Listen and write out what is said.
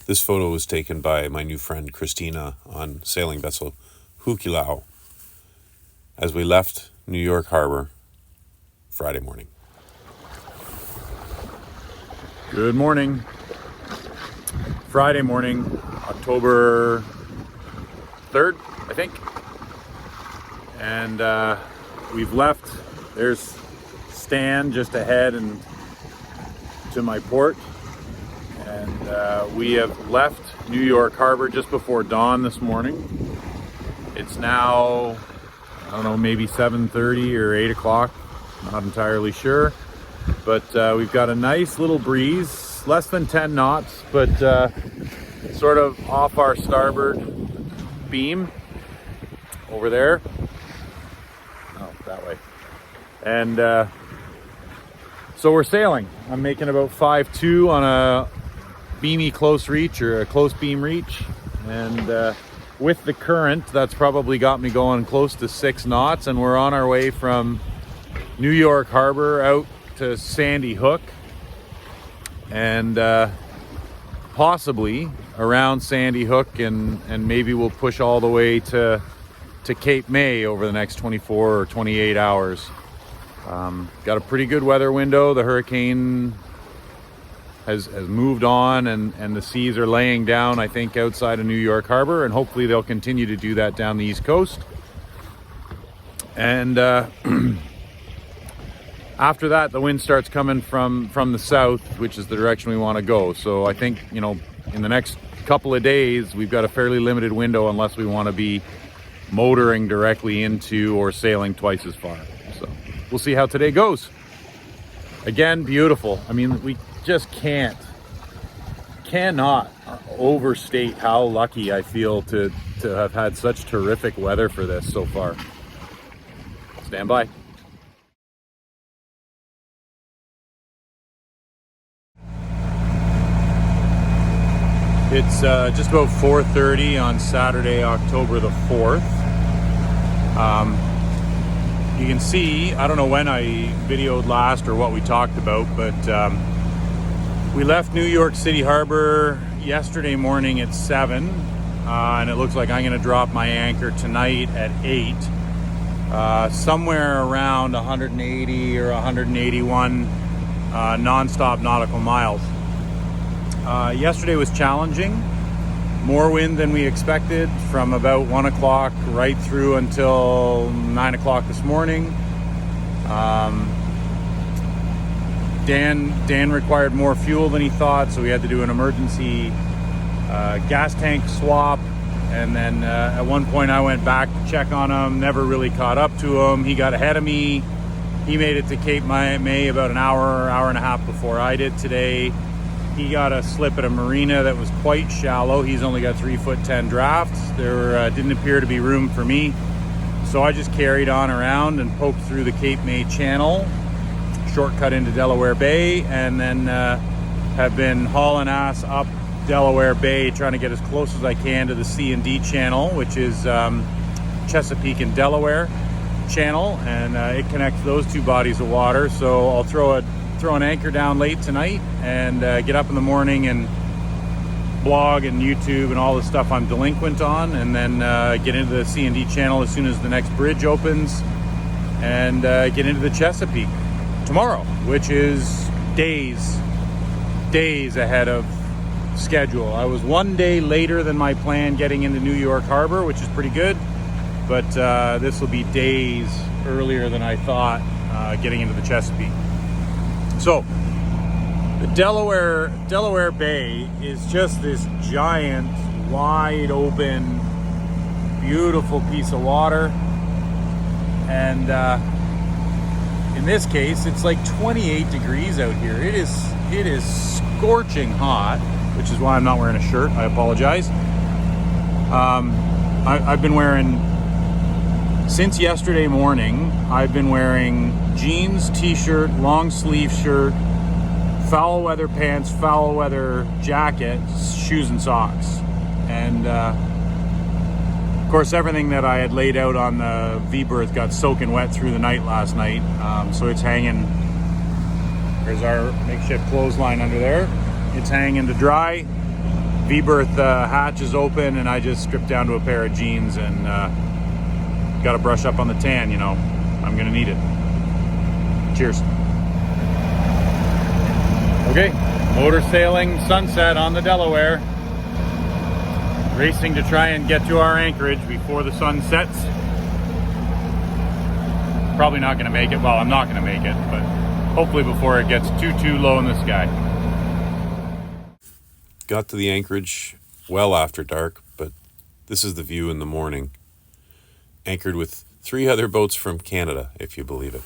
This photo was taken by my new friend Christina on sailing vessel Hukilau as we left New York Harbor Friday morning. Good morning. Friday morning, October 3rd, I think. And we've left. There's Stan just ahead and to my port. And we have left New York Harbor just before dawn this morning. It's now, I don't know, maybe 7:30 or 8 o'clock. Not entirely sure. But we've got a nice little breeze, less than 10 knots, but sort of off our starboard beam over there. Oh, that way. And so we're sailing. I'm making about 5'2" on a beamy close reach, or a close beam reach, and with the current that's probably got me going close to 6 knots, and we're on our way from New York Harbor out to Sandy Hook, and possibly around Sandy Hook, and maybe we'll push all the way to Cape May over the next 24 or 28 hours. Got a pretty good weather window. The hurricane has moved on, and the seas are laying down, I think, outside of New York Harbor, and hopefully they'll continue to do that down the East Coast. And after that, the wind starts coming from the south, which is the direction we want to go. So I think, in the next couple of days, we've got a fairly limited window unless we want to be motoring directly into or sailing twice as far. So we'll see how today goes. Again, beautiful. I mean, we just cannot overstate how lucky I feel to have had such terrific weather for this so far. Stand by. It's just about 4:30 on Saturday, October the 4th. You can see, I don't know when I videoed last or what we talked about, but we left New York City Harbor yesterday morning at 7, and it looks like I'm going to drop my anchor tonight at 8, somewhere around 180 or 181 non-stop nautical miles. Yesterday was challenging, more wind than we expected from about 1 o'clock right through until 9 o'clock this morning. Dan required more fuel than he thought, so we had to do an emergency gas tank swap, and then at one point I went back to check on him, never really caught up to him. He got ahead of me. He made it to Cape May about an hour and a half before I did today. He got a slip at a marina that was quite shallow. He's only got 3'10" drafts. There didn't appear to be room for me, so I just carried on around and poked through the Cape May channel, shortcut into Delaware Bay, and then have been hauling ass up Delaware Bay, trying to get as close as I can to the C&D channel, which is Chesapeake and Delaware channel, and it connects those two bodies of water. So I'll throw an anchor down late tonight and get up in the morning and blog and YouTube and all the stuff I'm delinquent on, and then get into the C&D channel as soon as the next bridge opens, and get into the Chesapeake tomorrow, which is days ahead of schedule. I was 1 day later than my plan getting into New York Harbor, which is pretty good, but this will be days earlier than I thought getting into the Chesapeake. So the Delaware Bay is just this giant, wide open, beautiful piece of water, and in this case it's like 28 degrees out here. It is scorching hot, which is why I'm not wearing a shirt. I apologize. I've been wearing, since yesterday morning, I've been wearing jeans, t-shirt, long sleeve shirt, foul weather pants, foul weather jacket, shoes and socks. And of course everything that I had laid out on the V-berth got soaking wet through the night last night. So it's hanging, there's our makeshift clothesline under there. It's hanging to dry. V-berth hatch is open, and I just stripped down to a pair of jeans and got to brush up on the tan, you know. I'm gonna need it. Cheers. Okay, motor sailing sunset on the Delaware. Racing to try and get to our anchorage before the sun sets. Probably not gonna make it. Well, I'm not gonna make it, but hopefully before it gets too low in the sky. Got to the anchorage well after dark, but this is the view in the morning. Anchored with 3 other boats from Canada, if you believe it.